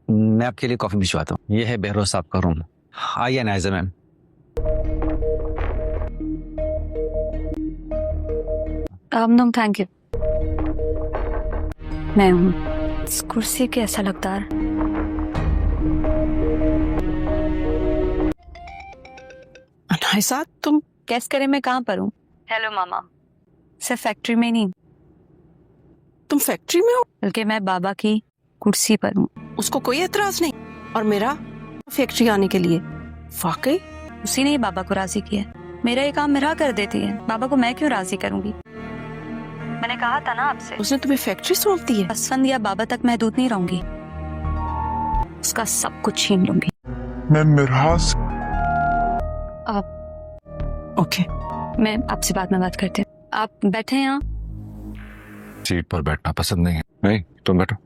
میں آپ کے لیے کافی بھجواتا ہوں. یہ ہے بہروز صاحب کا روم. آئیے نائزہ میم. نو تھینک یو. میں ہوں اس کرسی کے ایسا لگدار. انائسہ تم کیس کرے میں کہاں پر ہوں؟ ہیلو ماما. صرف فیکٹری میں نہیں تم فیکٹری میں ہو؟ بلکہ میں بابا کی کرسی پر ہوں. اس کو کوئی اعتراض نہیں؟ اور میرا فیکٹری آنے کے لیے واقعی اسی نے ہی بابا کو راضی کیا. میرا یہ کام میرا کر دیتی ہے، بابا کو میں کیوں راضی کروں گی؟ میں نے کہا تھا نا آپ سے، اس نے تمہیں فیکٹری سونپ دی ہے. پسند یا بابا تک محدود نہیں رہوں گی، اس کا سب کچھ چھین لوں گی. میں مرحاس اوکے میں آپ سے بعد میں بات کرتی ہوں. آپ بیٹھے یہاں. سیٹ پر بیٹھنا پسند نہیں ہے. نہیں تم بیٹھو.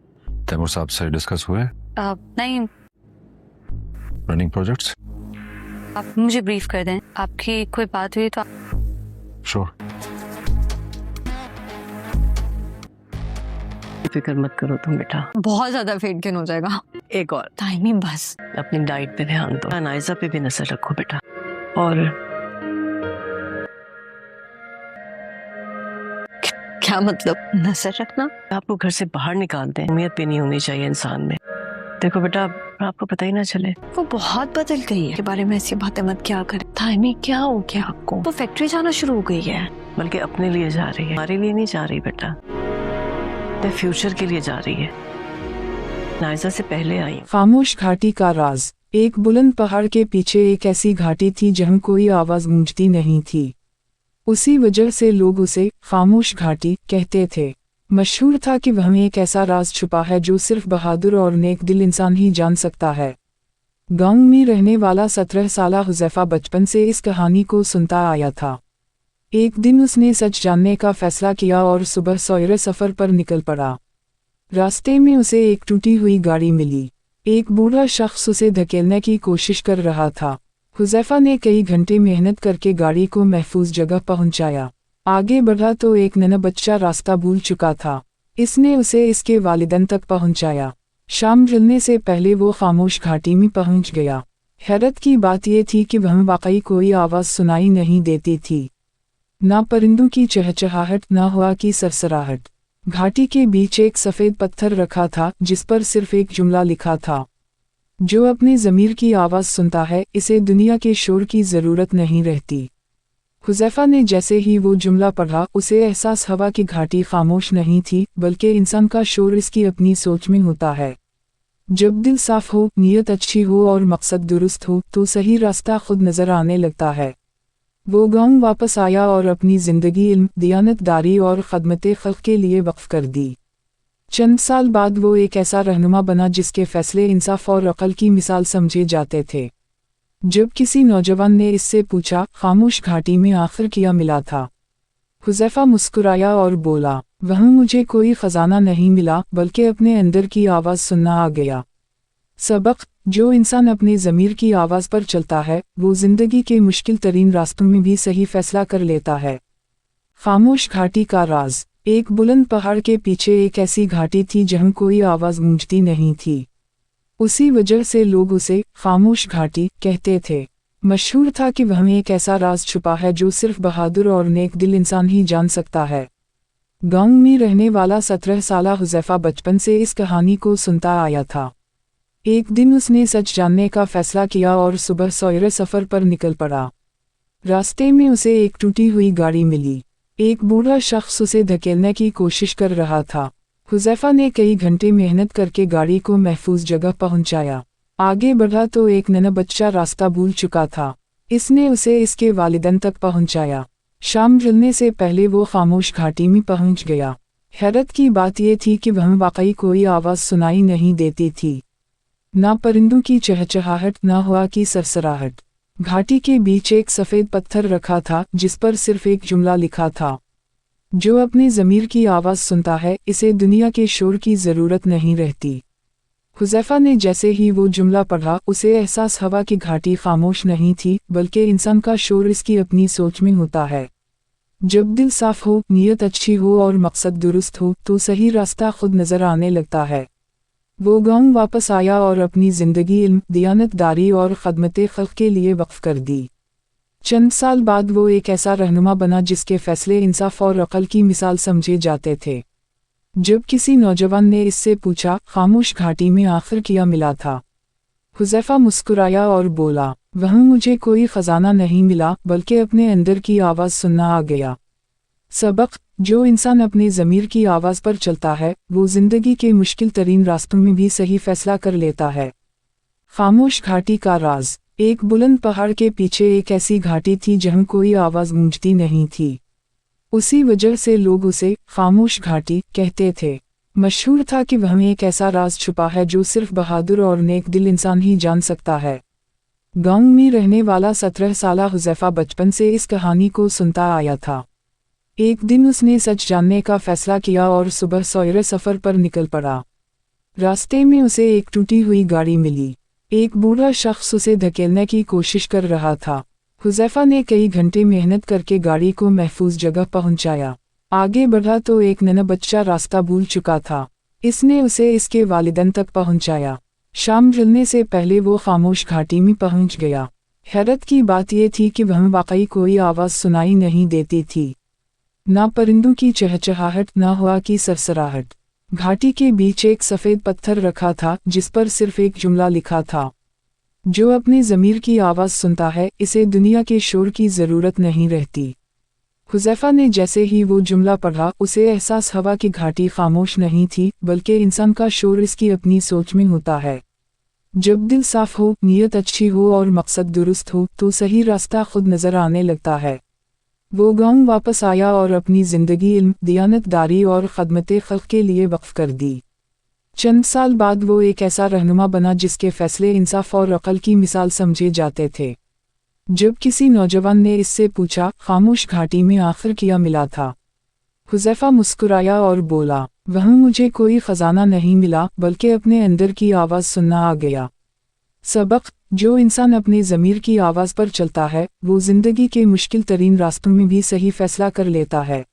تیمور صاحب سے ڈسکس ہوئے نہیں، رننگ پروجیکٹس؟ آپ مجھے بریف کر دیں. آپ کی کوئی بات ہوئی تو شور. فکر مت کرو تم بیٹا، بہت زیادہ ویٹ گین ہو جائے گا. ایک اور ٹائم ہی بس. اپنی ڈائٹ پہ دھیان دو، انائزہ پہ بھی نظر رکھو بیٹا. اور کیا مطلب نظر رکھنا؟ آپ کو گھر سے باہر نکال دیں، اہمیت بھی نہیں ہونی چاہیے انسان میں. دیکھو بیٹا آپ کو پتہ ہی نہ چلے. وہ بہت بدل گئی ہے، کے بارے میں ایسی باتیں مت کیا کرے. ٹائم کیا ہو گیا آپ کو؟ وہ فیکٹری جانا شروع ہو گئی ہے. بلکہ اپنے لیے جا رہی ہے، ہمارے لیے نہیں جا رہی بیٹا، اپنے فیوچر کے لیے جا رہی ہے. نائزہ سے پہلے آئی. خاموش گھاٹی کا راز. ایک بلند پہاڑ کے پیچھے ایک ایسی گھاٹی تھی جہاں کوئی آواز گونجتی نہیں تھی. اسی وجہ سے لوگ اسے خاموش گھاٹی کہتے تھے. مشہور تھا کہ وہاں ایک ایسا راز چھپا ہے جو صرف بہادر اور نیک دل انسان ہی جان سکتا ہے. گاؤں میں رہنے والا 17 سالہ حذیفہ بچپن سے اس کہانی کو سنتا آیا تھا. ایک دن اس نے سچ جاننے کا فیصلہ کیا اور صبح سویرے سفر پر نکل پڑا. راستے میں اسے ایک ٹوٹی ہوئی گاڑی ملی. ایک بوڑھا شخص اسے دھکیلنے کی کوشش کر رہا تھا. حذیفہ نے کئی گھنٹے محنت کر کے گاڑی کو محفوظ جگہ پہنچایا. آگے بڑھا تو ایک ننھا بچہ راستہ بھول چکا تھا. اس نے اسے اس کے والدین تک پہنچایا. شام ڈھلنے سے پہلے وہ خاموش گھاٹی میں پہنچ گیا. حیرت کی بات یہ تھی کہ وہاں واقعی کوئی آواز سنائی نہیں دیتی تھی. نہ پرندوں کی چہچہاہٹ، نہ ہوا کی سرسراہٹ. گھاٹی کے بیچ ایک سفید پتھر رکھا تھا جس پر صرف ایک جملہ لکھا تھا: جو اپنے ضمیر کی آواز سنتا ہے اسے دنیا کے شور کی ضرورت نہیں رہتی. حذیفہ نے جیسے ہی وہ جملہ پڑھا اسے احساس ہوا کہ گھاٹی خاموش نہیں تھی بلکہ انسان کا شور اس کی اپنی سوچ میں ہوتا ہے. جب دل صاف ہو، نیت اچھی ہو اور مقصد درست ہو تو صحیح راستہ خود نظر آنے لگتا ہے. وہ گاؤں واپس آیا اور اپنی زندگی علم، دیانت داری اور خدمت خلق کے لیے وقف کر دی. چند سال بعد وہ ایک ایسا رہنما بنا جس کے فیصلے انصاف اور عقل کی مثال سمجھے جاتے تھے. جب کسی نوجوان نے اس سے پوچھا خاموش گھاٹی میں آخر کیا ملا تھا، حذیفہ مسکرایا اور بولا: وہاں مجھے کوئی خزانہ نہیں ملا بلکہ اپنے اندر کی آواز سننا آ گیا. سبق: جو انسان اپنے ضمیر کی آواز پر چلتا ہے وہ زندگی کے مشکل ترین راستوں میں بھی صحیح فیصلہ کر لیتا ہے. خاموش گھاٹی کا راز. ایک بلند پہاڑ کے پیچھے ایک ایسی گھاٹی تھی جہاں کوئی آواز گونجتی نہیں تھی. اسی وجہ سے لوگ اسے خاموش گھاٹی کہتے تھے. مشہور تھا کہ وہاں ایک ایسا راز چھپا ہے جو صرف بہادر اور نیک دل انسان ہی جان سکتا ہے. گاؤں میں رہنے والا 17 سالہ حذیفہ بچپن سے اس کہانی کو سنتا آیا تھا. ایک دن اس نے سچ جاننے کا فیصلہ کیا اور صبح سویرے سفر پر نکل پڑا. راستے میں اسے ایک ٹوٹی ہوئی گاڑی ملی. ایک بوڑھا شخص اسے دھکیلنے کی کوشش کر رہا تھا. حذیفہ نے کئی گھنٹے محنت کر کے گاڑی کو محفوظ جگہ پہنچایا. آگے بڑھا تو ایک ننھا بچہ راستہ بھول چکا تھا. اس نے اسے اس کے والدین تک پہنچایا. شام ڈھلنے سے پہلے وہ خاموش گھاٹی میں پہنچ گیا. حیرت کی بات یہ تھی کہ وہاں واقعی کوئی آواز سنائی نہیں دیتی تھی. نہ پرندوں کی چہچہاہٹ، نہ ہوا کی سرسراہٹ. گھاٹی کے بیچ ایک سفید پتھر رکھا تھا جس پر صرف ایک جملہ لکھا تھا: جو اپنے ضمیر کی آواز سنتا ہے اسے دنیا کے شور کی ضرورت نہیں رہتی. حذیفہ نے جیسے ہی وہ جملہ پڑھا اسے احساس ہوا کہ گھاٹی خاموش نہیں تھی بلکہ انسان کا شور اس کی اپنی سوچ میں ہوتا ہے. جب دل صاف ہو، نیت اچھی ہو اور مقصد درست ہو تو صحیح راستہ خود نظر آنے لگتا ہے. वो गांव वापस आया और अपनी ज़िंदगी इल्म, दियानतदारी और ख़दमत खल्क़ के लिए वक्फ कर दी। चंद साल बाद वो एक ऐसा रहनुमा बना जिसके फैसले इंसाफ और अक़ल की मिसाल समझे जाते थे। जब किसी नौजवान ने इससे पूछा, खामोश घाटी में आखिर क्या मिला था? हुज़ैफ़ा मुस्कुराया और बोला, वहाँ मुझे कोई ख़जाना नहीं मिला, बल्कि अपने अंदर की आवाज़ सुनना आ गया। सबक: जो इंसान अपने ज़मीर की आवाज़ पर चलता है, वो ज़िंदगी के मुश्किल तरीन रास्तों में भी सही फ़ैसला कर लेता है। खामोश घाटी का राज। एक बुलंद पहाड़ के पीछे एक ऐसी घाटी थी जहाँ कोई आवाज़ गूंजती नहीं थी। उसी वजह से लोग उसे खामोश घाटी कहते थे। मशहूर था कि वहाँ एक ऐसा राज छुपा है जो सिर्फ बहादुर और नेक दिल इंसान ही जान सकता है। गांव में रहने वाला 17 साला हुज़ैफ़ा बचपन से इस कहानी को सुनता आया था। एक दिन उसने सच जानने का फैसला किया और सुबह सवेरे सफ़र पर निकल पड़ा। रास्ते में उसे एक टूटी हुई गाड़ी मिली। एक बूढ़ा शख्स उसे धकेलने की कोशिश कर रहा था। हुज़ैफ़ा ने कई घंटे मेहनत करके गाड़ी को महफूज जगह पहुंचाया। आगे बढ़ा तो एक नन्हा बच्चा रास्ता भूल चुका था। इसने उसे इसके वालिदैन तक पहुंचाया। शाम ढलने से पहले वो खामोश घाटी में पहुंच गया। हैरत की बात यह थी कि वहाँ वाकई कोई आवाज़ सुनाई नहीं देती थी। ना परिंदों की चहचहाहट, ना हवा की सरसराहट। घाटी के बीच एक सफ़ेद पत्थर रखा था जिस पर सिर्फ एक जुमला लिखा था, जो अपने ज़मीर की आवाज़ सुनता है, इसे दुनिया के शोर की ज़रूरत नहीं रहती। हुज़ैफ़ा ने जैसे ही वो जुमला पढ़ा, उसे एहसास हुआ कि घाटी खामोश नहीं थी, बल्कि इंसान का शोर इसकी अपनी सोच में होता है। जब दिल साफ हो, नीयत अच्छी हो और मकसद दुरुस्त हो, तो सही रास्ता खुद नज़र आने लगता है। वो गांव वापस आया और अपनी ज़िंदगी इल्म, दियानतदारी और ख़दमत खल्क़ के लिए वक्फ कर दी। चंद साल बाद वो एक ऐसा रहनुमा बना जिसके फैसले इंसाफ और अक़ल की मिसाल समझे जाते थे। जब किसी नौजवान ने इससे पूछा, खामोश घाटी में आखिर क्या मिला था? हुज़ैफ़ा मुस्कुराया और बोला, वहाँ मुझे कोई ख़जाना नहीं मिला, बल्कि अपने अंदर की आवाज़ सुनना आ गया। सबक: जो इंसान अपने ज़मीर की आवाज़ पर चलता है, वो ज़िंदगी के मुश्किल तरीन रास्तों में भी सही फ़ैसला कर लेता है।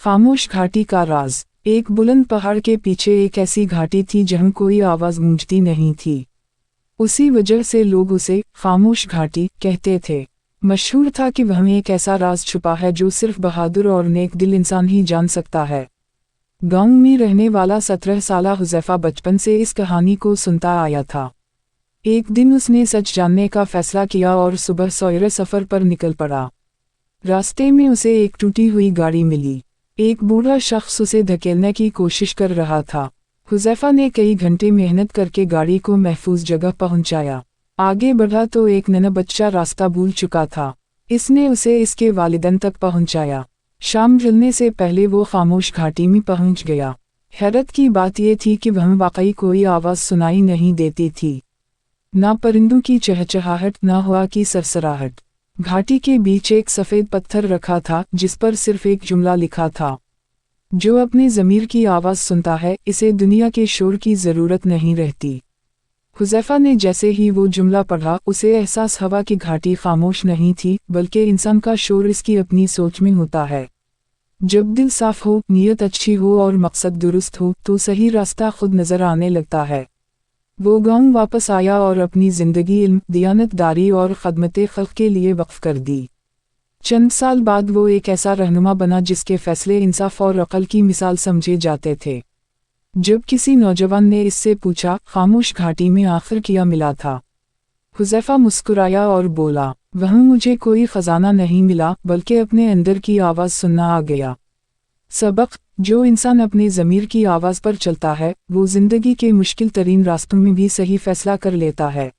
खामोश घाटी का राज। एक बुलंद पहाड़ के पीछे एक ऐसी घाटी थी जहाँ कोई आवाज़ गूंजती नहीं थी। उसी वजह से लोग उसे खामोश घाटी कहते थे। मशहूर था कि वहाँ एक ऐसा राज छुपा है जो सिर्फ बहादुर और नेक दिल इंसान ही जान सकता है। गांव में रहने वाला 17 साला हुज़ैफ़ा बचपन से इस कहानी को सुनता आया था। एक दिन उसने सच जानने का फैसला किया और सुबह सवेरे सफ़र पर निकल पड़ा। रास्ते में उसे एक टूटी हुई गाड़ी मिली। एक बूढ़ा शख्स उसे धकेलने की कोशिश कर रहा था। हुज़ैफ़ा ने कई घंटे मेहनत करके गाड़ी को महफूज जगह पहुंचाया। आगे बढ़ा तो एक नन्हा बच्चा रास्ता भूल चुका था। इसने उसे इसके वालिदैन तक पहुंचाया। शाम ढलने से पहले वो खामोश घाटी में पहुंच गया। हैरत की बात यह थी कि वहाँ वाकई कोई आवाज़ सुनाई नहीं देती थी। ना परिंदों की चहचहाहट, ना हवा की सरसराहट। घाटी के बीच एक सफ़ेद पत्थर रखा था जिस पर सिर्फ एक जुमला लिखा था, जो अपने ज़मीर की आवाज़ सुनता है, इसे दुनिया के शोर की ज़रूरत नहीं रहती। हुज़ैफ़ा ने जैसे ही वो जुमला पढ़ा, उसे एहसास हुआ कि घाटी खामोश नहीं थी, बल्कि इंसान का शोर इसकी अपनी सोच में होता है। जब दिल साफ हो, नीयत अच्छी हो और मकसद दुरुस्त हो, तो सही रास्ता खुद नज़र आने लगता है। वो गांव वापस आया और अपनी ज़िंदगी इल्म, दियानतदारी और ख़दमत खल्क़ के लिए वक्फ कर दी। चंद साल बाद वो एक ऐसा रहनुमा बना जिसके फैसले इंसाफ और अक़ल की मिसाल समझे जाते थे। जब किसी नौजवान ने इससे पूछा, खामोश घाटी में आखिर क्या मिला था? हुज़ैफ़ा मुस्कुराया और बोला, वहाँ मुझे कोई ख़जाना नहीं मिला, बल्कि अपने अंदर की आवाज़ सुनना आ गया। सबक: जो इंसान अपने ज़मीर की आवाज़ पर चलता है, वो ज़िंदगी के मुश्किल तरीन रास्तों में भी सही फ़ैसला कर लेता है।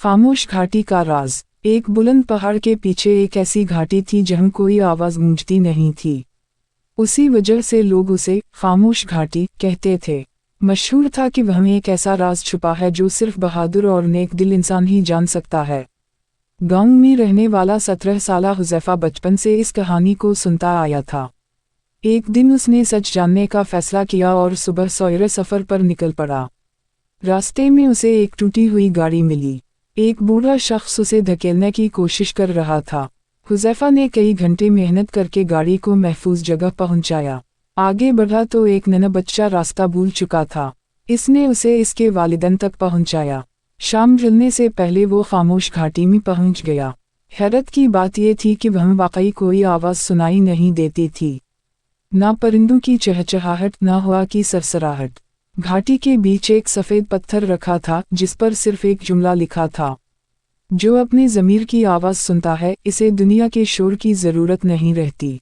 खामोश घाटी का राज। एक बुलंद पहाड़ के पीछे एक ऐसी घाटी थी जहाँ कोई आवाज़ गूंजती नहीं थी। उसी वजह से लोग उसे खामोश घाटी कहते थे। मशहूर था कि वहाँ एक ऐसा राज छुपा है जो सिर्फ बहादुर और नेक दिल इंसान ही जान सकता है। गांव में रहने वाला 17 साला हुज़ैफ़ा बचपन से इस कहानी को सुनता आया था। एक दिन उसने सच जानने का फैसला किया और सुबह सवेरे सफ़र पर निकल पड़ा। रास्ते में उसे एक टूटी हुई गाड़ी मिली। एक बूढ़ा शख्स उसे धकेलने की कोशिश कर रहा था। हुज़ैफ़ा ने कई घंटे मेहनत करके गाड़ी को महफूज जगह पहुंचाया। आगे बढ़ा तो एक नन्हा बच्चा रास्ता भूल चुका था। इसने उसे इसके वालिदैन तक पहुंचाया। शाम ढलने से पहले वो खामोश घाटी में पहुंच गया। हैरत की बात यह थी कि वहाँ वाकई कोई आवाज़ सुनाई नहीं देती थी, ना परिंदों की चहचहाहट, ना हवा की सरसराहट। घाटी के बीच एक सफ़ेद पत्थर रखा था जिस पर सिर्फ एक जुमला लिखा था, जो अपने ज़मीर की आवाज़ सुनता है, इसे दुनिया के शोर की ज़रूरत नहीं रहती।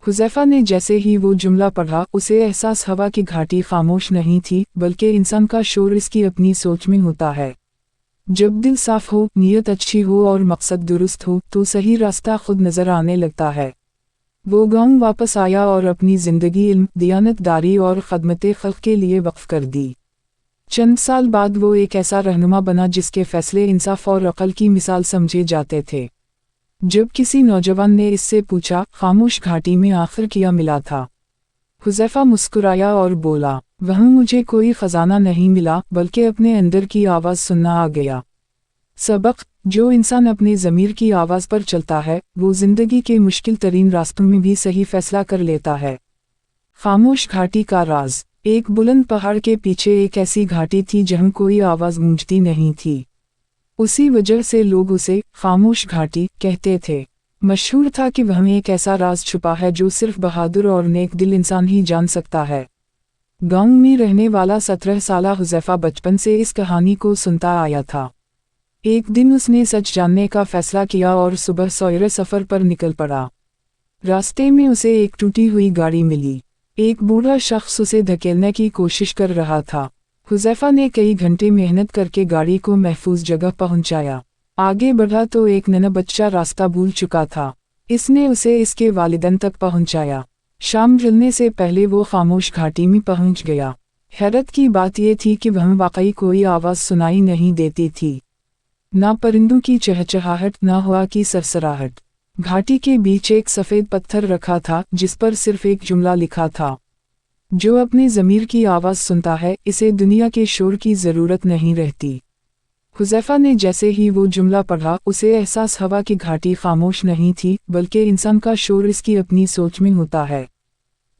हुज़ैफ़ा ने जैसे ही वो जुमला पढ़ा, उसे एहसास हुआ कि घाटी खामोश नहीं थी, बल्कि इंसान का शोर इसकी अपनी सोच में होता है। जब दिल साफ हो, नीयत अच्छी हो और मकसद दुरुस्त हो, तो सही रास्ता खुद नज़र आने लगता है। वो गांव वापस आया और अपनी ज़िंदगी इल्म, दियानतदारी और खदमत खल्क़ के लिए वक्फ कर दी। चंद साल बाद वो एक ऐसा रहनुमा बना जिसके फैसले इंसाफ और अक़ल की मिसाल समझे जाते थे। जब किसी नौजवान ने इससे पूछा, खामोश घाटी में आखिर क्या मिला था? हुज़ैफ़ा मुस्कुराया और बोला, वहाँ मुझे कोई ख़जाना नहीं मिला, बल्कि अपने अंदर की आवाज़ सुनना आ गया। सबक: जो इंसान अपने ज़मीर की आवाज़ पर चलता है, वो ज़िंदगी के मुश्किल तरीन रास्तों में भी सही फ़ैसला कर लेता है। खामोश घाटी का राज। एक बुलंद पहाड़ के पीछे एक ऐसी घाटी थी जहाँ कोई आवाज़ गूंजती नहीं थी। उसी वजह से लोग उसे खामोश घाटी कहते थे। मशहूर था कि वहाँ एक ऐसा राज छुपा है जो सिर्फ बहादुर और नेक दिल इंसान ही जान सकता है। गांव में रहने वाला 17 साला हुज़ैफ़ा बचपन से इस कहानी को सुनता आया था। एक दिन उसने सच जानने का फैसला किया और सुबह सवेरे सफ़र पर निकल पड़ा। रास्ते में उसे एक टूटी हुई गाड़ी मिली। एक बूढ़ा शख्स उसे धकेलने की कोशिश कर रहा था। हुज़ैफ़ा ने कई घंटे मेहनत करके गाड़ी को महफूज जगह पहुंचाया। आगे बढ़ा तो एक नन्हा बच्चा रास्ता भूल चुका था। इसने उसे इसके वालिदैन तक पहुंचाया। शाम ढलने से पहले वो खामोश घाटी में पहुंच गया। हैरत की बात यह थी कि वहाँ वाकई कोई आवाज़ सुनाई नहीं देती थी, ना परिंदों की चहचहाहट, ना हवा की सरसराहट। घाटी के बीच एक सफ़ेद पत्थर रखा था जिस पर सिर्फ एक जुमला लिखा था, जो अपने ज़मीर की आवाज़ सुनता है, इसे दुनिया के शोर की ज़रूरत नहीं रहती। हुज़ैफ़ा ने जैसे ही वो जुमला पढ़ा, उसे एहसास हुआ कि घाटी खामोश नहीं थी, बल्कि इंसान का शोर इसकी अपनी सोच में होता है।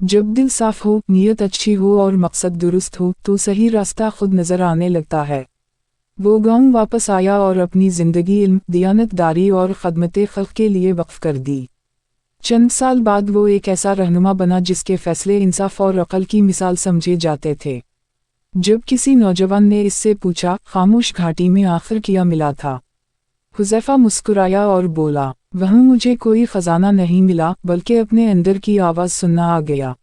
जब दिल साफ हो, नीयत अच्छी हो और मकसद दुरुस्त हो, तो सही रास्ता खुद नज़र आने लगता है। वो गांव वापस आया और अपनी ज़िंदगी इल्म, दियानतदारी और खदमत खल्क़ के लिए वक्फ कर दी। चंद साल बाद वो एक ऐसा रहनुमा बना जिसके फैसले इंसाफ और अक़ल की मिसाल समझे जाते थे। जब किसी नौजवान ने इससे पूछा, खामोश घाटी में आखिर क्या मिला था? हुज़ैफ़ा मुस्कुराया और बोला, वहाँ मुझे कोई ख़जाना नहीं मिला, बल्कि अपने अंदर की आवाज़ सुनना आ गया।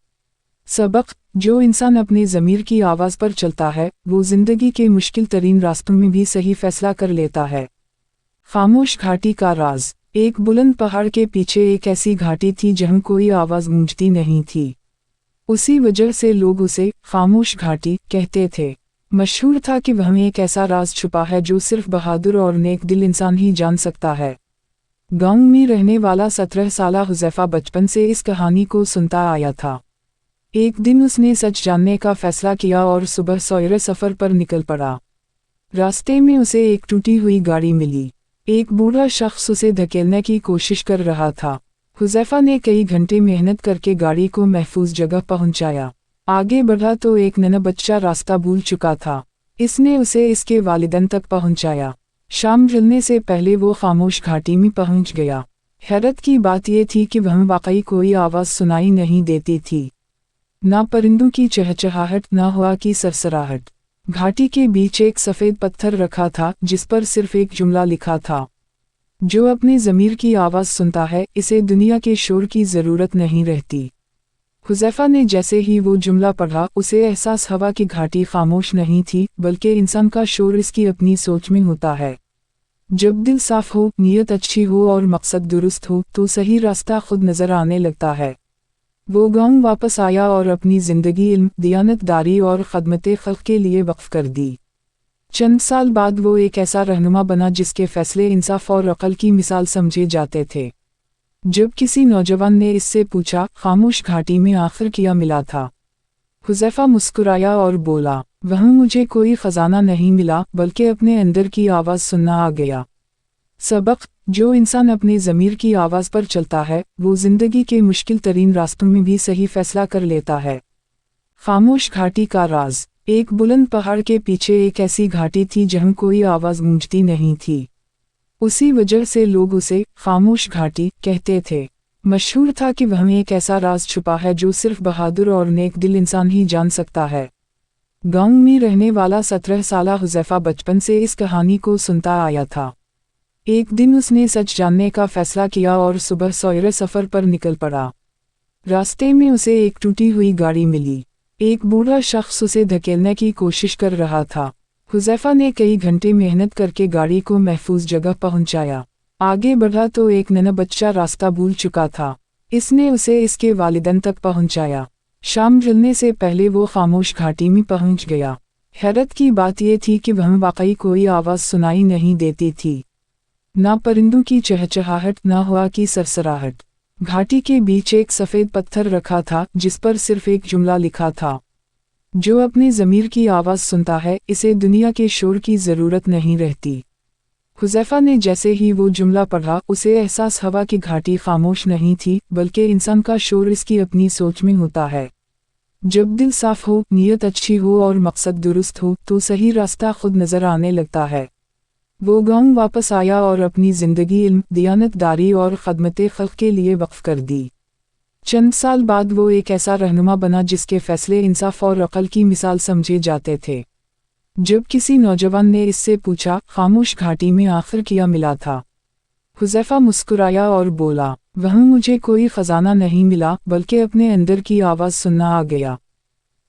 सबक: जो इंसान अपने ज़मीर की आवाज़ पर चलता है, वो ज़िंदगी के मुश्किल तरीन रास्तों में भी सही फ़ैसला कर लेता है। खामोश घाटी का राज। एक बुलंद पहाड़ के पीछे एक ऐसी घाटी थी जहाँ कोई आवाज़ गूंजती नहीं थी। उसी वजह से लोग उसे खामोश घाटी कहते थे। मशहूर था कि वहाँ एक ऐसा राज छुपा है जो सिर्फ बहादुर और नेक दिल इंसान ही जान सकता है। गांव में रहने वाला 17 साला हुज़ैफ़ा बचपन से इस कहानी को सुनता आया था। एक दिन उसने सच जानने का फैसला किया और सुबह सवेरे सफ़र पर निकल पड़ा। रास्ते में उसे एक टूटी हुई गाड़ी मिली। एक बूढ़ा शख्स उसे धकेलने की कोशिश कर रहा था। हुज़ैफ़ा ने कई घंटे मेहनत करके गाड़ी को महफूज जगह पहुंचाया। आगे बढ़ा तो एक नन्हा बच्चा रास्ता भूल चुका था। इसने उसे इसके वालिदैन तक पहुंचाया। शाम ढलने से पहले वो खामोश घाटी में पहुंच गया। हैरत की बात यह थी कि वहाँ वाकई कोई आवाज़ सुनाई नहीं देती थी, ना परिंदों की चहचहाहट, ना हवा की सरसराहट। घाटी के बीच एक सफ़ेद पत्थर रखा था जिस पर सिर्फ एक जुमला लिखा था, जो अपने ज़मीर की आवाज़ सुनता है, इसे दुनिया के शोर की ज़रूरत नहीं रहती। हुज़ैफ़ा ने जैसे ही वो जुमला पढ़ा, उसे एहसास हुआ कि घाटी खामोश नहीं थी, बल्कि इंसान का शोर इसकी अपनी सोच में होता है। जब दिल साफ हो, नीयत अच्छी हो और मकसद दुरुस्त हो, तो सही रास्ता खुद नज़र आने लगता है। वो गांव वापस आया और अपनी ज़िंदगी इल्म, दियानतदारी और खदमत खल्क़ के लिए वक्फ कर दी। चंद साल बाद वो एक ऐसा रहनुमा बना जिसके फैसले इंसाफ और अक़ल की मिसाल समझे जाते थे। जब किसी नौजवान ने इससे पूछा, खामोश घाटी में आखिर क्या मिला था? हुज़ैफ़ा मुस्कुराया और बोला, वहाँ मुझे कोई ख़जाना नहीं मिला, बल्कि अपने अंदर की आवाज़ सुनना आ गया। सबक: जो इंसान अपने ज़मीर की आवाज़ पर चलता है, वो ज़िंदगी के मुश्किल तरीन रास्तों में भी सही फ़ैसला कर लेता है। खामोश घाटी का राज। एक बुलंद पहाड़ के पीछे एक ऐसी घाटी थी जहां कोई आवाज गूंजती नहीं थी। उसी वजह से लोग उसे खामोश घाटी कहते थे। मशहूर था कि वहाँ एक ऐसा राज छुपा है जो सिर्फ बहादुर और नेक दिल इंसान ही जान सकता है। गांव में रहने वाला 17 साला हुज़ैफा बचपन से इस कहानी को सुनता आया था। एक दिन उसने सच जानने का फैसला किया और सुबह सवेरे सफ़र पर निकल पड़ा। रास्ते में उसे एक टूटी हुई गाड़ी मिली। एक बूढ़ा शख्स उसे धकेलने की कोशिश कर रहा था। हुज़ैफा ने कई घंटे मेहनत करके गाड़ी को महफूज जगह पहुंचाया। आगे बढ़ा तो एक नन्हा बच्चा रास्ता भूल चुका था। इसने उसे इसके वालिदैन तक पहुंचाया। शाम ढलने से पहले वो खामोश घाटी में पहुंच गया। हैरत की बात यह थी कि वहाँ वाकई कोई आवाज़ सुनाई नहीं देती थी। ना परिंदों की चहचहाहट, ना हवा की सरसराहट। घाटी के बीच एक सफ़ेद पत्थर रखा था जिस पर सिर्फ एक जुमला लिखा था, जो अपने ज़मीर की आवाज़ सुनता है, इसे दुनिया के शोर की ज़रूरत नहीं रहती। हुज़ैफा ने जैसे ही वो जुमला पढ़ा, उसे एहसास हुआ कि घाटी खामोश नहीं थी, बल्कि इंसान का शोर इसकी अपनी सोच में होता है। जब दिल साफ हो, नीयत अच्छी हो और मकसद दुरुस्त हो, तो सही रास्ता खुद नज़र आने लगता है। वो गांव वापस आया और अपनी ज़िंदगी इल्म, दियानतदारी और ख़दमत ख़ल्क़ के लिए वक्फ कर दी। चंद साल बाद वो एक ऐसा रहनुमा बना जिसके फैसले इंसाफ और अक़ल की मिसाल समझे जाते थे। जब किसी नौजवान ने इससे पूछा, खामोश घाटी में आखिर क्या मिला था, हुज़ैफा मुस्कुराया और बोला, वहाँ मुझे कोई ख़जाना नहीं मिला, बल्कि अपने अंदर की आवाज़ सुनना आ गया।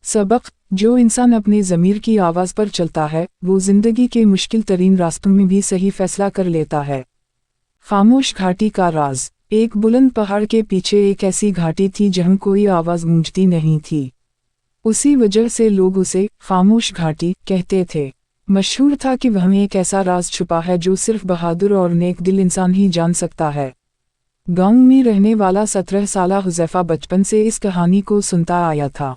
सबक: जो इंसान अपने ज़मीर की आवाज़ पर चलता है, वो ज़िंदगी के मुश्किल तरीन रास्तों में भी सही फैसला कर लेता है। खामोश घाटी का राज। एक बुलंद पहाड़ के पीछे एक ऐसी घाटी थी जहां कोई आवाज़ गूंजती नहीं थी। उसी वजह से लोग उसे खामोश घाटी कहते थे। मशहूर था कि वहाँ एक ऐसा राज छुपा है जो सिर्फ बहादुर और नेक दिल इंसान ही जान सकता है। गांव में रहने वाला 17 साला हुज़ैफा बचपन से इस कहानी को सुनता आया था।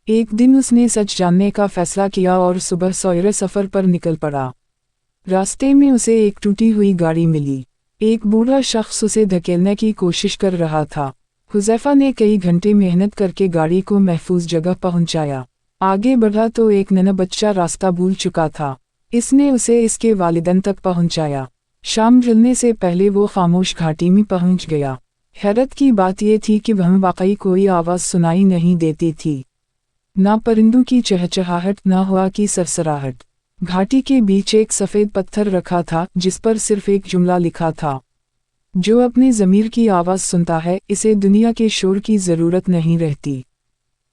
एक दिन उसने सच जानने का फैसला किया और सुबह सवेरे सफ़र पर निकल पड़ा। रास्ते में उसे एक टूटी हुई गाड़ी मिली। एक बूढ़ा शख्स उसे धकेलने की कोशिश कर रहा था। हुज़ैफा ने कई घंटे मेहनत करके गाड़ी को महफूज जगह पहुंचाया। आगे बढ़ा तो एक नन्हा बच्चा रास्ता भूल चुका था। इसने उसे इसके वालिदैन तक पहुंचाया। शाम ढलने से पहले वो खामोश घाटी में पहुंच गया। हैरत की बात यह थी कि वहाँ वाकई कोई आवाज़ सुनाई नहीं देती थी। ना परिंदों की चहचहाहट, ना हवा की सरसराहट। घाटी के बीच एक सफ़ेद पत्थर रखा था जिस पर सिर्फ एक जुमला लिखा था, जो अपने ज़मीर की आवाज़ सुनता है, इसे दुनिया के शोर की ज़रूरत नहीं रहती।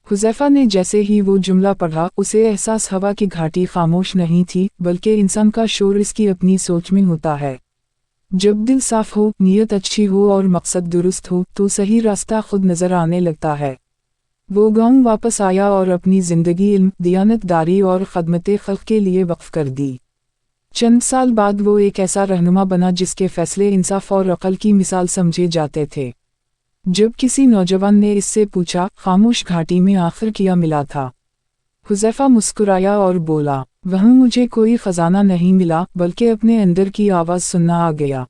हुज़ैफा ने जैसे ही वो जुमला पढ़ा, उसे एहसास हुआ कि घाटी खामोश नहीं थी, बल्कि इंसान का शोर इसकी अपनी सोच में होता है। जब दिल साफ हो, नीयत अच्छी हो और मकसद दुरुस्त हो, तो सही रास्ता खुद नज़र आने लगता है। वो गांव वापस आया और अपनी ज़िंदगी इल्म, दियानतदारी और ख़दमत ख़ल्क़ के लिए वक्फ कर दी। चंद साल बाद वो एक ऐसा रहनुमा बना जिसके फैसले इंसाफ और अक़ल की मिसाल समझे जाते थे। जब किसी नौजवान ने इससे पूछा, खामोश घाटी में आखिर क्या मिला था, हुज़ैफा मुस्कुराया और बोला, वहाँ मुझे कोई ख़जाना नहीं मिला, बल्कि अपने अंदर की आवाज़ सुनना आ गया।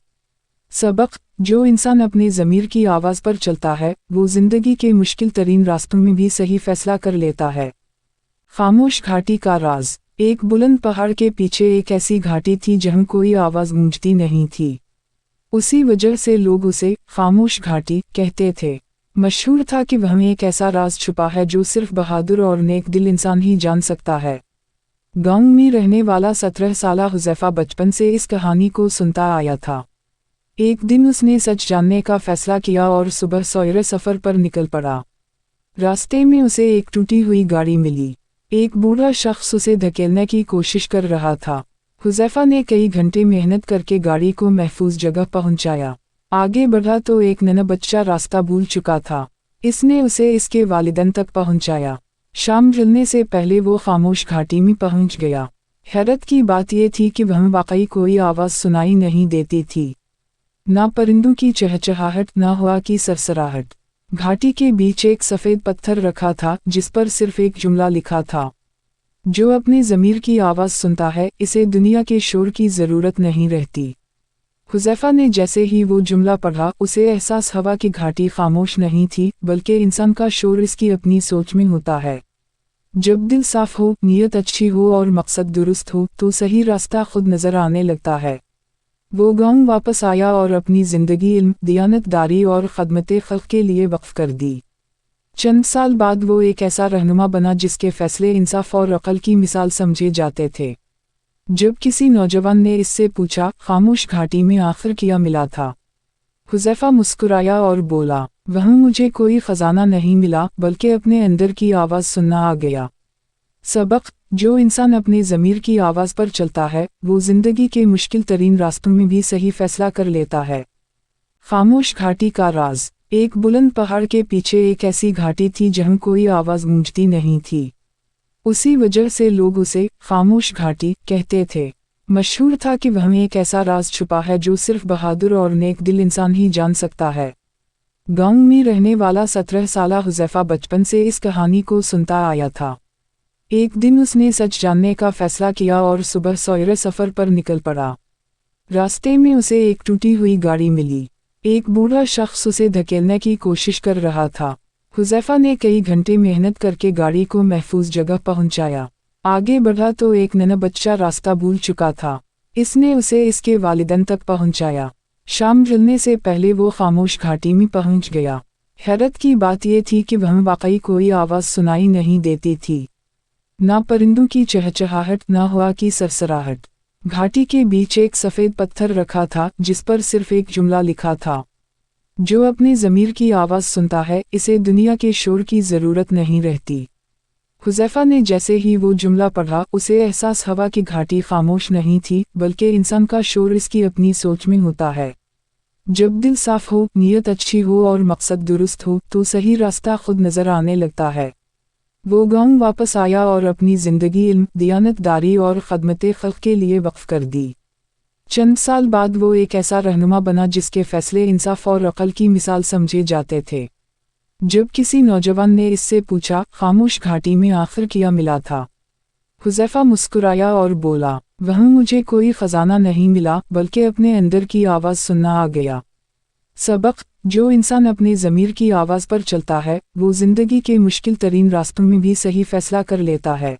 सबक: जो इंसान अपने ज़मीर की आवाज़ पर चलता है, वो ज़िंदगी के मुश्किल तरीन रास्तों में भी सही फैसला कर लेता है। खामोश घाटी का राज। एक बुलंद पहाड़ के पीछे एक ऐसी घाटी थी जहां कोई आवाज़ गूंजती नहीं थी। उसी वजह से लोग उसे खामोश घाटी कहते थे। मशहूर था कि वहाँ एक ऐसा राज छुपा है जो सिर्फ बहादुर और नेक दिल इंसान ही जान सकता है। गांव में रहने वाला 17 साला हुज़ैफा बचपन से इस कहानी को सुनता आया था। एक दिन उसने सच जानने का फैसला किया और सुबह सवेरे सफ़र पर निकल पड़ा। रास्ते में उसे एक टूटी हुई गाड़ी मिली। एक बूढ़ा शख्स उसे धकेलने की कोशिश कर रहा था। हुज़ैफा ने कई घंटे मेहनत करके गाड़ी को महफूज जगह पहुंचाया। आगे बढ़ा तो एक नन्हा बच्चा रास्ता भूल चुका था। इसने उसे इसके वालिदैन तक पहुंचाया। शाम ढलने से पहले वो खामोश घाटी में पहुंच गया। हैरत की बात यह थी कि वहाँ वाकई कोई आवाज़ सुनाई नहीं देती थी। ना परिंदों की चहचहाहट, ना हवा की सरसराहट। घाटी के बीच एक सफ़ेद पत्थर रखा था जिस पर सिर्फ एक जुमला लिखा था, जो अपने ज़मीर की आवाज़ सुनता है, इसे दुनिया के शोर की ज़रूरत नहीं रहती। हुज़ैफा ने जैसे ही वो जुमला पढ़ा, उसे एहसास हुआ कि घाटी खामोश नहीं थी, बल्कि इंसान का शोर इसकी अपनी सोच में होता है। जब दिल साफ हो, नीयत अच्छी हो और मकसद दुरुस्त हो तो सही रास्ता खुद नजर आने लगता है। वो गांव वापस आया और अपनी जिंदगी इल्म, दियानतदारी और खदमत खल्क के लिए वक्फ कर दी। चंद साल बाद वो एक ऐसा रहनुमा बना जिसके फैसले इंसाफ और अक़ल की मिसाल समझे जाते थे। जब किसी नौजवान ने इससे पूछा, खामोश घाटी में आखिर क्या मिला था? हुज़ैफा मुस्कुराया और बोला, वहाँ मुझे कोई ख़जाना नहीं मिला, बल्कि अपने अंदर की आवाज़ सुनना आ गया। सबक: जो इंसान अपने ज़मीर की आवाज़ पर चलता है वो ज़िंदगी के मुश्किल तरीन रास्तों में भी सही फैसला कर लेता है। खामोश घाटी का राज। एक बुलंद पहाड़ के पीछे एक ऐसी घाटी थी जहाँ कोई आवाज़ गूंजती नहीं थी। उसी वजह से लोग उसे खामोश घाटी कहते थे। मशहूर था कि वहाँ एक ऐसा राज छुपा है जो सिर्फ बहादुर और नेक दिल इंसान ही जान सकता है। गांव में रहने वाला 17 साला हुज़ैफा बचपन से इस कहानी को सुनता आया था। एक दिन उसने सच जानने का फैसला किया और सुबह सवेरे सफ़र पर निकल पड़ा। रास्ते में उसे एक टूटी हुई गाड़ी मिली। एक बूढ़ा शख्स उसे धकेलने की कोशिश कर रहा था। हुज़ैफा ने कई घंटे मेहनत करके गाड़ी को महफूज जगह पहुंचाया। आगे बढ़ा तो एक नन्हा बच्चा रास्ता भूल चुका था। इसने उसे इसके वालिदैन तक पहुंचाया। शाम ढलने से पहले वो खामोश घाटी में पहुंच गया। हैरत की बात यह थी कि वहाँ वाकई कोई आवाज़ सुनाई नहीं देती थी। ना परिंदों की चहचहाहट, ना हवा की सरसराहट। घाटी के बीच एक सफ़ेद पत्थर रखा था जिस पर सिर्फ एक जुमला लिखा था, जो अपने ज़मीर की आवाज़ सुनता है इसे दुनिया के शोर की ज़रूरत नहीं रहती। हुज़ैफा ने जैसे ही वो जुमला पढ़ा उसे एहसास हुआ कि घाटी खामोश नहीं थी, बल्कि इंसान का शोर इसकी अपनी सोच में होता है। जब दिल साफ हो, नीयत अच्छी हो और मकसद दुरुस्त हो तो सही रास्ता खुद नज़र आने लगता है। वो गांव वापस आया और अपनी ज़िंदगी इल्म, दियानतदारी और खदमत खल्क के लिए वक्फ कर दी। चंद साल बाद वो एक ऐसा रहनुमा बना जिसके फैसले इंसाफ और अक़ल की मिसाल समझे जाते थे। जब किसी नौजवान ने इससे पूछा, खामोश घाटी में आखिर क्या मिला था? हुज़ैफा मुस्कुराया और बोला, वहाँ मुझे कोई ख़जाना नहीं मिला, बल्कि अपने अंदर की आवाज़ सुनना आ गया। सबक: जो इंसान अपने ज़मीर की आवाज़ पर चलता है वो ज़िंदगी के मुश्किल तरीन रास्तों में भी सही फैसला कर लेता है।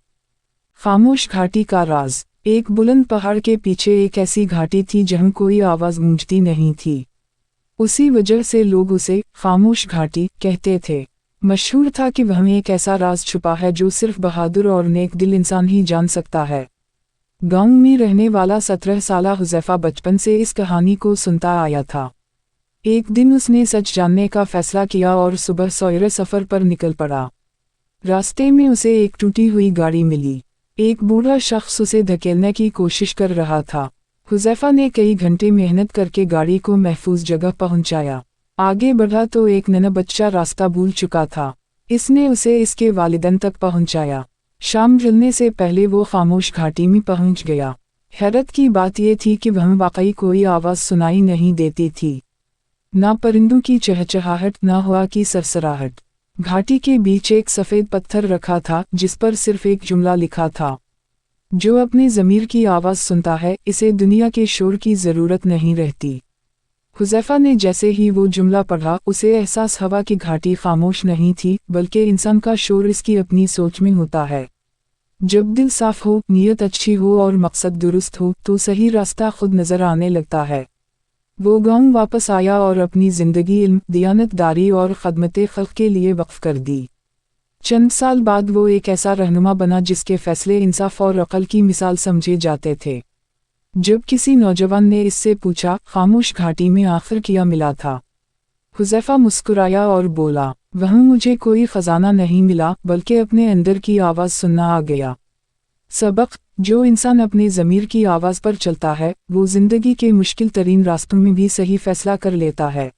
खामोश घाटी का राज। एक बुलंद पहाड़ के पीछे एक ऐसी घाटी थी जहाँ कोई आवाज़ गूंजती नहीं थी। उसी वजह से लोग उसे खामोश घाटी कहते थे। मशहूर था कि वहाँ एक ऐसा राज छुपा है जो सिर्फ बहादुर और नेक दिल इंसान ही जान सकता है। गांव में रहने वाला 17 साला हुज़ैफा बचपन से इस कहानी को सुनता आया था। एक दिन उसने सच जानने का फैसला किया और सुबह सवेरे सफ़र पर निकल पड़ा। रास्ते में उसे एक टूटी हुई गाड़ी मिली। एक बूढ़ा शख्स उसे धकेलने की कोशिश कर रहा था। हुज़ैफा ने कई घंटे मेहनत करके गाड़ी को महफूज जगह पहुंचाया। आगे बढ़ा तो एक नन्हा बच्चा रास्ता भूल चुका था। इसने उसे इसके वालिदैन तक पहुंचाया। शाम ढलने से पहले वो खामोश घाटी में पहुंच गया। हैरत की बात यह थी कि वहाँ वाकई कोई आवाज़ सुनाई नहीं देती थी। ना परिंदों की चहचहाहट, ना हवा की सरसराहट। घाटी के बीच एक सफ़ेद पत्थर रखा था जिस पर सिर्फ एक जुमला लिखा था, जो अपने ज़मीर की आवाज़ सुनता है इसे दुनिया के शोर की ज़रूरत नहीं रहती। हुज़ैफा ने जैसे ही वो जुमला पढ़ा उसे एहसास हुआ कि घाटी खामोश नहीं थी, बल्कि इंसान का शोर इसकी अपनी सोच में होता है। जब दिल साफ हो, नीयत अच्छी हो और मकसद दुरुस्त हो तो सही रास्ता खुद नज़र आने लगता है। वो गांव वापस आया और अपनी ज़िंदगी इल्म, दियानतदारी और खदमत खल्क के लिए वक्फ कर दी। चंद साल बाद वो एक ऐसा रहनुमा बना जिसके फैसले इंसाफ और अक़ल की मिसाल समझे जाते थे। जब किसी नौजवान ने इससे पूछा, खामोश घाटी में आखिर क्या मिला था? हुज़ैफा मुस्कुराया और बोला, वहाँ मुझे कोई ख़जाना नहीं मिला, बल्कि अपने अंदर की आवाज़ सुनना आ गया। सबक: जो इंसान अपने ज़मीर की आवाज़ पर चलता है वो ज़िंदगी के मुश्किल तरीन रास्तों में भी सही फैसला कर लेता है।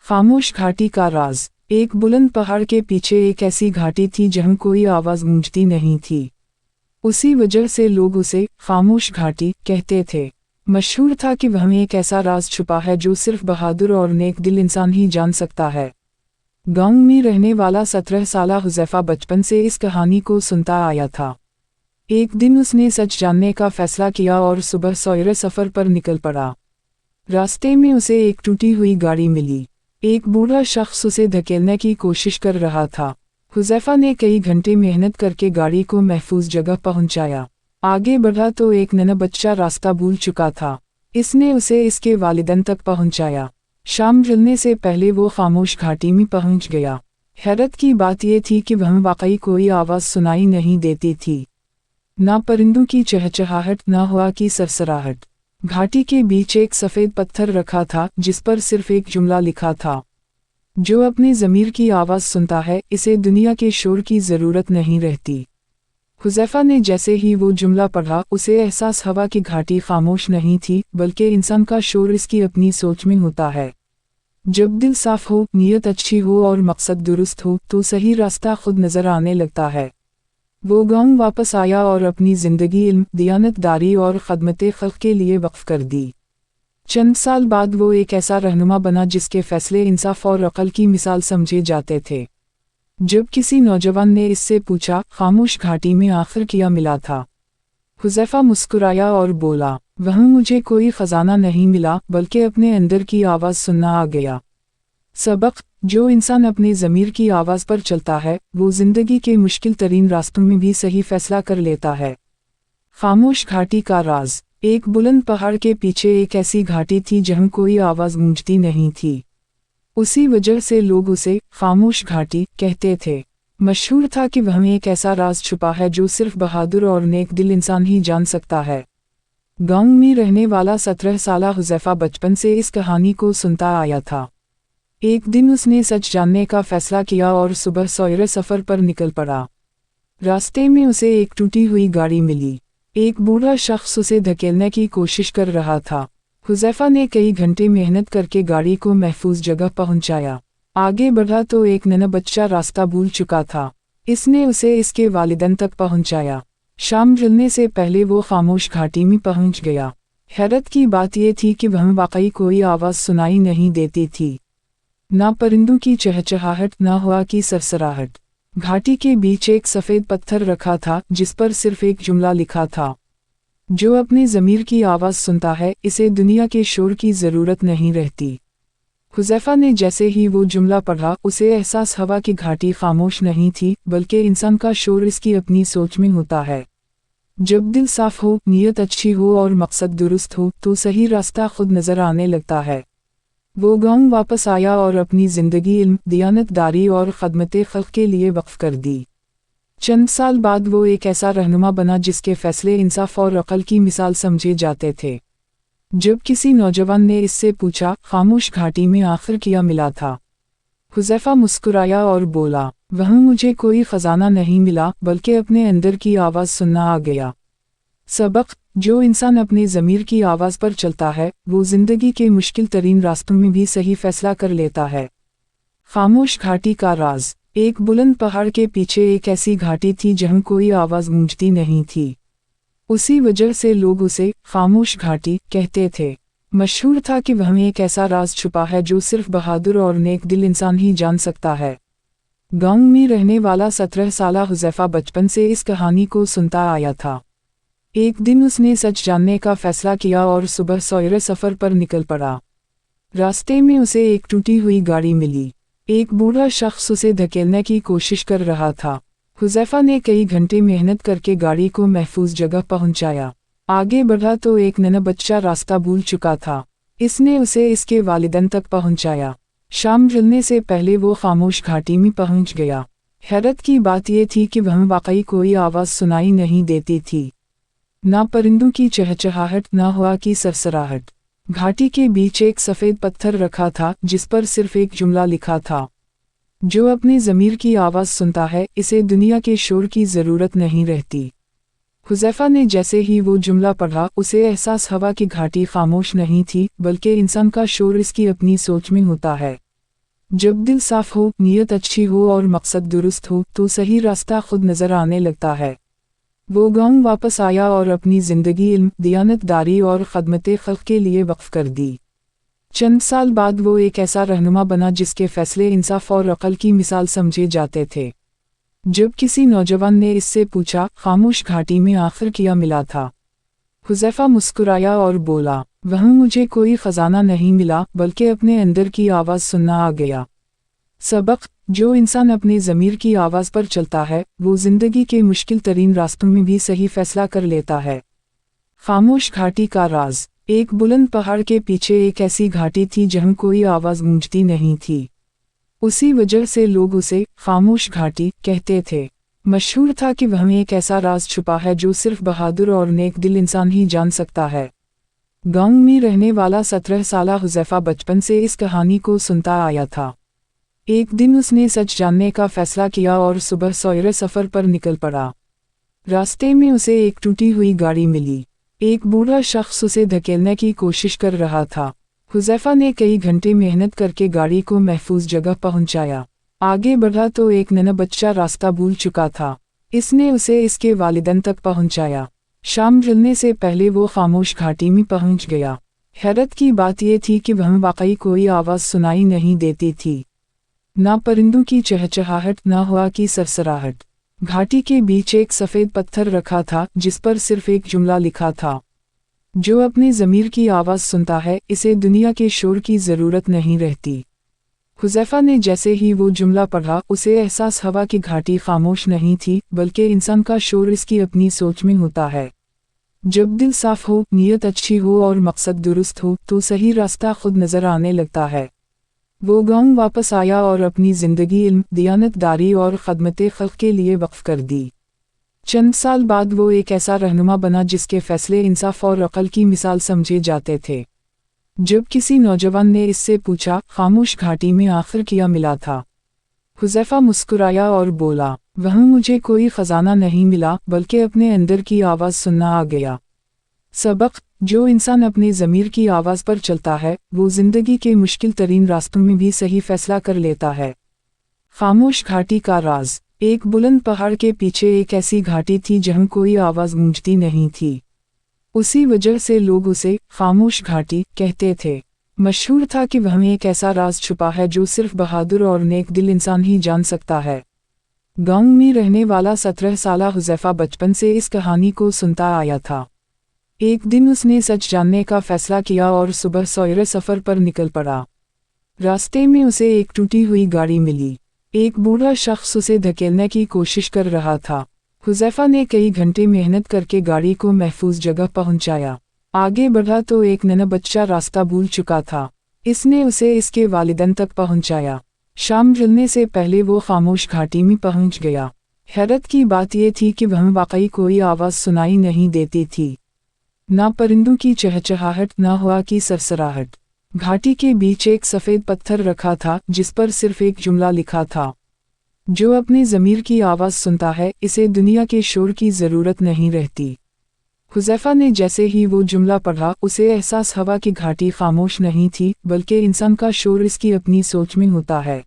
खामोश घाटी का राज। एक बुलंद पहाड़ के पीछे एक ऐसी घाटी थी जहाँ कोई आवाज़ गूंजती नहीं थी। उसी वजह से लोग उसे खामोश घाटी कहते थे। मशहूर था कि वहाँ एक ऐसा राज छुपा है जो सिर्फ बहादुर और नेक दिल इंसान ही जान सकता है। गांव में रहने वाला 17 साला हुज़ैफा बचपन से इस कहानी को सुनता आया था। एक दिन उसने सच जानने का फैसला किया और सुबह सवेरे सफ़र पर निकल पड़ा। रास्ते में उसे एक टूटी हुई गाड़ी मिली। एक बूढ़ा शख्स उसे धकेलने की कोशिश कर रहा था। हुज़ैफ़ा ने कई घंटे मेहनत करके गाड़ी को महफूज जगह पहुंचाया। आगे बढ़ा तो एक नन्हा बच्चा रास्ता भूल चुका था। इसने उसे इसके वालिदैन तक पहुंचाया। शाम ढलने से पहले वो खामोश घाटी में पहुंच गया। हैरत की बात यह थी कि वहाँ वाकई कोई आवाज़ सुनाई नहीं देती थी, ना परिंदों की चहचहाहट, ना हवा की सरसराहट। घाटी के बीच एक सफ़ेद पत्थर रखा था जिस पर सिर्फ एक जुमला लिखा था, जो अपनी ज़मीर की आवाज़ सुनता है, इसे दुनिया के शोर की ज़रूरत नहीं रहती। हुज़ैफ़ा ने जैसे ही वो जुमला पढ़ा, उसे एहसास हुआ कि घाटी खामोश नहीं थी, बल्कि इंसान का शोर इसकी अपनी सोच में होता है। जब दिल साफ हो, नीयत अच्छी हो और मकसद दुरुस्त हो तो सही रास्ता खुद नज़र आने लगता है। वो गांव वापस आया और अपनी ज़िंदगी इल्म, दियानतदारी और ख़दमत ख़ल्क़ के लिए वक्फ़ कर दी। चंद साल बाद वो एक ऐसा रहनुमा बना जिसके फ़ैसले इंसाफ और अक़ल की मिसाल समझे जाते थे। जब किसी नौजवान ने इससे पूछा, खामोश घाटी में आखिर क्या मिला था? हुज़ैफ़ा मुस्कुराया और बोला, वहाँ मुझे कोई ख़जाना नहीं मिला, बल्कि अपने अंदर की आवाज़ सुनना आ गया। सबक: जो इंसान अपने ज़मीर की आवाज़ पर चलता है, वो ज़िंदगी के मुश्किल तरीन रास्तों में भी सही फ़ैसला कर लेता है। खामोश घाटी का राज। एक बुलंद पहाड़ के पीछे एक ऐसी घाटी थी जहाँ कोई आवाज़ गूंजती नहीं थी। उसी वजह से लोग उसे खामोश घाटी कहते थे। मशहूर था कि वहाँ एक ऐसा राज छुपा है जो सिर्फ बहादुर और नेक दिल इंसान ही जान सकता है। गांव में रहने वाला 17 साला हुज़ैफ़ा बचपन से इस कहानी को सुनता आया था। एक दिन उसने सच जानने का फैसला किया और सुबह सवेरे सफ़र पर निकल पड़ा। रास्ते में उसे एक टूटी हुई गाड़ी मिली। एक बूढ़ा शख्स उसे धकेलने की कोशिश कर रहा था। हुज़ैफ़ा ने कई घंटे मेहनत करके गाड़ी को महफूज जगह पहुंचाया। आगे बढ़ा तो एक नन्हा बच्चा रास्ता भूल चुका था। इसने उसे इसके वालिदैन तक पहुंचाया। शाम ढलने से पहले वो खामोश घाटी में पहुंच गया। हैरत की बात यह थी कि वहाँ वाकई कोई आवाज़ सुनाई नहीं देती थी, ना परिंदों की चहचहाहट, ना हवा की सरसराहट। घाटी के बीच एक सफ़ेद पत्थर रखा था जिस पर सिर्फ एक जुमला लिखा था, जो अपनी ज़मीर की आवाज़ सुनता है, इसे दुनिया के शोर की ज़रूरत नहीं रहती। हुज़ैफ़ा ने जैसे ही वो जुमला पढ़ा, उसे एहसास हुआ कि घाटी खामोश नहीं थी, बल्कि इंसान का शोर इसकी अपनी सोच में होता है। जब दिल साफ हो, नीयत अच्छी हो और मकसद दुरुस्त हो तो सही रास्ता खुद नज़र आने लगता है। वो गांव वापस आया और अपनी ज़िंदगी इल्म, दियानतदारी और ख़दमत ख़ल्क़ के लिए वक्फ़ कर दी। चंद साल बाद वो एक ऐसा रहनुमा बना जिसके फ़ैसले इंसाफ और अक़ल की मिसाल समझे जाते थे। जब किसी नौजवान ने इससे पूछा, खामोश घाटी में आखिर क्या मिला था? हुज़ैफ़ा मुस्कुराया और बोला, वहाँ मुझे कोई ख़जाना नहीं मिला, बल्कि अपने अंदर की आवाज़ सुनना आ गया। सबक: जो इंसान अपने ज़मीर की आवाज़ पर चलता है, वो ज़िंदगी के मुश्किल तरीन रास्तों में भी सही फ़ैसला कर लेता है। खामोश घाटी का राज। एक बुलंद पहाड़ के पीछे एक ऐसी घाटी थी जहाँ कोई आवाज़ गूंजती नहीं थी। उसी वजह से लोग उसे खामोश घाटी कहते थे। मशहूर था कि वहाँ एक ऐसा राज छुपा है जो सिर्फ बहादुर और नेक दिल इंसान ही जान सकता है। गांव में रहने वाला 17 साला हुज़ैफ़ा बचपन से इस कहानी को सुनता आया था। एक दिन उसने सच जानने का फैसला किया और सुबह सवेरे सफ़र पर निकल पड़ा। रास्ते में उसे एक टूटी हुई गाड़ी मिली। एक बूढ़ा शख्स उसे धकेलने की कोशिश कर रहा था। हुज़ैफ़ा ने कई घंटे मेहनत करके गाड़ी को महफूज जगह पहुंचाया। आगे बढ़ा तो एक नन्हा बच्चा रास्ता भूल चुका था। इसने उसे इसके वालिदैन तक पहुंचाया। शाम ढलने से पहले वो खामोश घाटी में पहुंच गया। हैरत की बात यह थी कि वहाँ वाकई कोई आवाज़ सुनाई नहीं देती थी, ना परिंदों की चहचहाहट, ना हवा की सरसराहट। घाटी के बीच एक सफ़ेद पत्थर रखा था जिस पर सिर्फ एक जुमला लिखा था, जो अपनी ज़मीर की आवाज़ सुनता है, इसे दुनिया के शोर की ज़रूरत नहीं रहती। हुज़ैफ़ा ने जैसे ही वो जुमला पढ़ा, उसे एहसास हुआ कि घाटी खामोश नहीं थी, बल्कि इंसान का शोर इसकी अपनी सोच में होता है। जब दिल साफ हो, नीयत अच्छी हो और मकसद दुरुस्त हो तो सही रास्ता खुद नज़र आने लगता है। वो गांव वापस आया और अपनी ज़िंदगी इल्म, दियानतदारी और ख़दमत ख़ल्क़ के लिए वक्फ़ कर दी। चंद साल बाद वो एक ऐसा रहनुमा बना जिसके फ़ैसले इंसाफ और अक़ल की मिसाल समझे जाते थे। जब किसी नौजवान ने इससे पूछा, खामोश घाटी में आखिर क्या मिला था? हुज़ैफ़ा मुस्कुराया और बोला, वहाँ मुझे कोई ख़जाना नहीं मिला, बल्कि अपने अंदर की आवाज़ सुनना आ गया। सबक, जो इंसान अपने ज़मीर की आवाज़ पर चलता है वो ज़िंदगी के मुश्किल तरीन रास्तों में भी सही फैसला कर लेता है। खामोश घाटी का राज। एक बुलंद पहाड़ के पीछे एक ऐसी घाटी थी जहाँ कोई आवाज़ गूंजती नहीं थी। उसी वजह से लोग उसे खामोश घाटी कहते थे। मशहूर था कि वहाँ एक ऐसा राज छुपा है जो सिर्फ बहादुर और नेक दिल इंसान ही जान सकता है। गांव में रहने वाला 17 साला हुज़ैफा बचपन से इस कहानी को सुनता आया था। एक दिन उसने सच जानने का फैसला किया और सुबह सवेरे सफ़र पर निकल पड़ा। रास्ते में उसे एक टूटी हुई गाड़ी मिली। एक बूढ़ा शख्स उसे धकेलने की कोशिश कर रहा था। हुज़ैफा ने कई घंटे मेहनत करके गाड़ी को महफूज जगह पहुंचाया। आगे बढ़ा तो एक नन्हा बच्चा रास्ता भूल चुका था। इसने उसे इसके वालिदैन तक पहुंचाया। शाम ढलने से पहले वो खामोश घाटी में पहुंच गया। हैरत की बात यह थी कि वहाँ वाकई कोई आवाज़ सुनाई नहीं देती थी। ना परिंदों की चहचहाहट, ना हवा की सरसराहट। घाटी के बीच एक सफ़ेद पत्थर रखा था जिस पर सिर्फ एक जुमला लिखा था, जो अपने ज़मीर की आवाज़ सुनता है इसे दुनिया के शोर की ज़रूरत नहीं रहती। हुज़ैफा ने जैसे ही वो जुमला पढ़ा उसे एहसास हुआ कि घाटी खामोश नहीं थी बल्कि इंसान का शोर इसकी अपनी सोच में होता है। जब दिल साफ हो, नीयत अच्छी हो और मकसद दुरुस्त हो तो सही रास्ता खुद नज़र आने लगता है। वो गांव वापस आया और अपनी ज़िंदगी इल्म, दियानतदारी और खदमत खल्क के लिए वक्फ कर दी। चंद साल बाद वो एक ऐसा रहनुमा बना जिसके फैसले इंसाफ और अक़ल की मिसाल समझे जाते थे। जब किसी नौजवान ने इससे पूछा, खामोश घाटी में आखिर क्या मिला था, हुज़ैफा मुस्कुराया और बोला, वहाँ मुझे कोई ख़जाना नहीं मिला बल्कि अपने अंदर की आवाज़ सुनना आ गया। सबक, जो इंसान अपने ज़मीर की आवाज़ पर चलता है वो ज़िंदगी के मुश्किल तरीन रास्तों में भी सही फैसला कर लेता है। खामोश घाटी का राज। एक बुलंद पहाड़ के पीछे एक ऐसी घाटी थी जहाँ कोई आवाज़ गूंजती नहीं थी। उसी वजह से लोग उसे खामोश घाटी कहते थे। मशहूर था कि वहाँ एक ऐसा राज छुपा है जो सिर्फ बहादुर और नेक दिल इंसान ही जान सकता है। गांव में रहने वाला 17 साला हुज़ैफा बचपन से इस कहानी को सुनता आया था। एक दिन उसने सच जानने का फैसला किया और सुबह सवेरे सफ़र पर निकल पड़ा। रास्ते में उसे एक टूटी हुई गाड़ी मिली। एक बूढ़ा शख्स उसे धकेलने की कोशिश कर रहा था। हुज़ैफा ने कई घंटे मेहनत करके गाड़ी को महफूज जगह पहुंचाया। आगे बढ़ा तो एक नन्हा बच्चा रास्ता भूल चुका था। इसने उसे इसके वालिदैन तक पहुंचाया। शाम ढलने से पहले वो खामोश घाटी में पहुंच गया। हैरत की बात यह थी कि वहाँ वाकई कोई आवाज़ सुनाई नहीं देती थी। ना परिंदों की चहचहाहट, ना हवा की सरसराहट। घाटी के बीच एक सफ़ेद पत्थर रखा था जिस पर सिर्फ एक जुमला लिखा था, जो अपने ज़मीर की आवाज़ सुनता है इसे दुनिया के शोर की ज़रूरत नहीं रहती। हुज़ैफा ने जैसे ही वो जुमला पढ़ा उसे एहसास हुआ कि घाटी खामोश नहीं थी बल्कि इंसान का शोर इसकी अपनी सोच में होता है।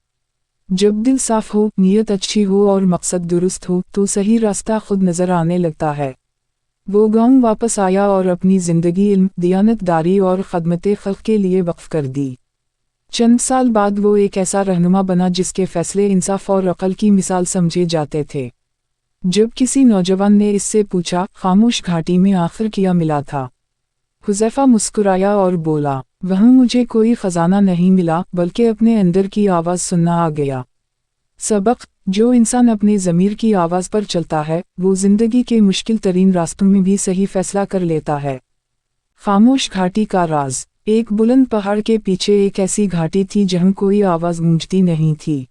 जब दिल साफ हो, नीयत अच्छी हो और मकसद दुरुस्त हो तो सही रास्ता खुद नज़र आने लगता है। वो गांव वापस आया और अपनी ज़िंदगी इल्म, दियानतदारी और खदमत खल्क के लिए वक्फ कर दी। चंद साल बाद वो एक ऐसा रहनुमा बना जिसके फैसले इंसाफ और अक़ल की मिसाल समझे जाते थे। जब किसी नौजवान ने इससे पूछा, खामोश घाटी में आखिर क्या मिला था, हुज़ैफा मुस्कुराया और बोला, वहाँ मुझे कोई ख़जाना नहीं मिला बल्कि अपने अंदर की आवाज़ सुनना आ गया। सबक, जो इंसान अपने ज़मीर की आवाज़ पर चलता है वो ज़िंदगी के मुश्किल तरीन रास्तों में भी सही फैसला कर लेता है। खामोश घाटी का राज। एक बुलंद पहाड़ के पीछे एक ऐसी घाटी थी जहाँ कोई आवाज़ गूंजती नहीं थी।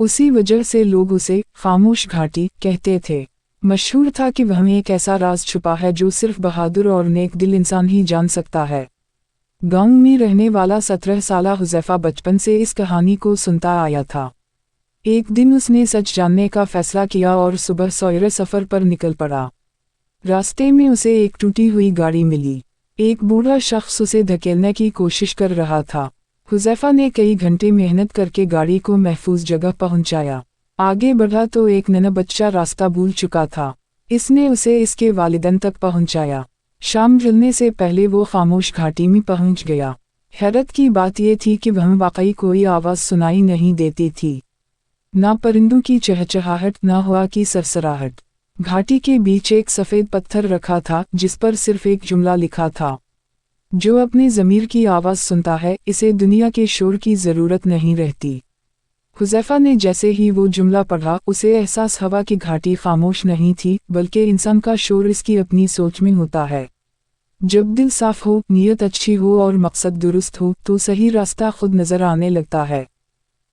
उसी वजह से लोग उसे खामोश घाटी कहते थे। मशहूर था कि वहाँ एक ऐसा राज छुपा है जो सिर्फ बहादुर और नेक दिल इंसान ही जान सकता है। गांव में रहने वाला 17 साला हुज़ैफा बचपन से इस कहानी को सुनता आया था। एक दिन उसने सच जानने का फैसला किया और सुबह सवेरे सफ़र पर निकल पड़ा। रास्ते में उसे एक टूटी हुई गाड़ी मिली। एक बूढ़ा शख्स उसे धकेलने की कोशिश कर रहा था। हुज़ैफा ने कई घंटे मेहनत करके गाड़ी को महफूज जगह पहुंचाया। आगे बढ़ा तो एक नन्हा बच्चा रास्ता भूल चुका था। इसने उसे इसके वालिदैन तक पहुंचाया। शाम ढलने से पहले वो खामोश घाटी में पहुंच गया। हैरत की बात यह थी कि वहाँ वाकई कोई आवाज़ सुनाई नहीं देती थी। ना परिंदों की चहचहाहट, ना हवा की सरसराहट। घाटी के बीच एक सफ़ेद पत्थर रखा था जिस पर सिर्फ एक जुमला लिखा था, जो अपने ज़मीर की आवाज़ सुनता है इसे दुनिया के शोर की ज़रूरत नहीं रहती। हुज़ैफ़ा ने जैसे ही वो जुमला पढ़ा उसे एहसास हुआ कि घाटी खामोश नहीं थी, बल्कि इंसान का शोर इसकी अपनी सोच में होता है। जब दिल साफ हो, नीयत अच्छी हो और मकसद दुरुस्त हो तो सही रास्ता खुद नज़र आने लगता है।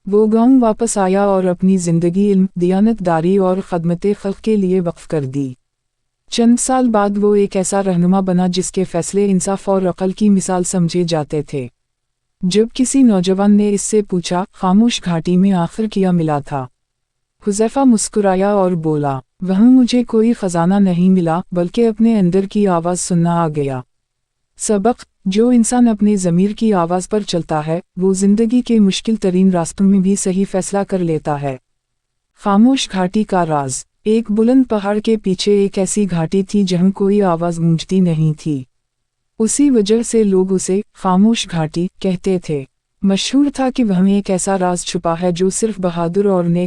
वो गांव वापस आया और अपनी ज़िंदगी इल्म, दियानतदारी और खदमत खल्क़ के लिए वक्फ कर दी। चंद साल बाद वो एक ऐसा रहनुमा बना जिसके फैसले इंसाफ और अक़ल की मिसाल समझे जाते थे। जब किसी नौजवान ने इससे पूछा, खामोश घाटी में आखिर क्या मिला था? हुज़ैफ़ा मुस्कुराया और बोला, वहाँ मुझे कोई ख़जाना नहीं मिला, बल्कि अपने अंदर की आवाज़ सुनना आ गया। सबक: जो इंसान अपने ज़मीर की आवाज़ पर चलता है वो ज़िंदगी के मुश्किल तरीन रास्तों में भी सही फ़ैसला कर लेता है। खामोश घाटी का राज। एक बुलंद पहाड़ के पीछे एक ऐसी घाटी थी जहाँ कोई आवाज़ गूंजती नहीं थी। उसी वजह से लोग उसे खामोश घाटी कहते थे। मशहूर था कि वहाँ एक ऐसा राज छुपा है जो सिर्फ बहादुर और नेक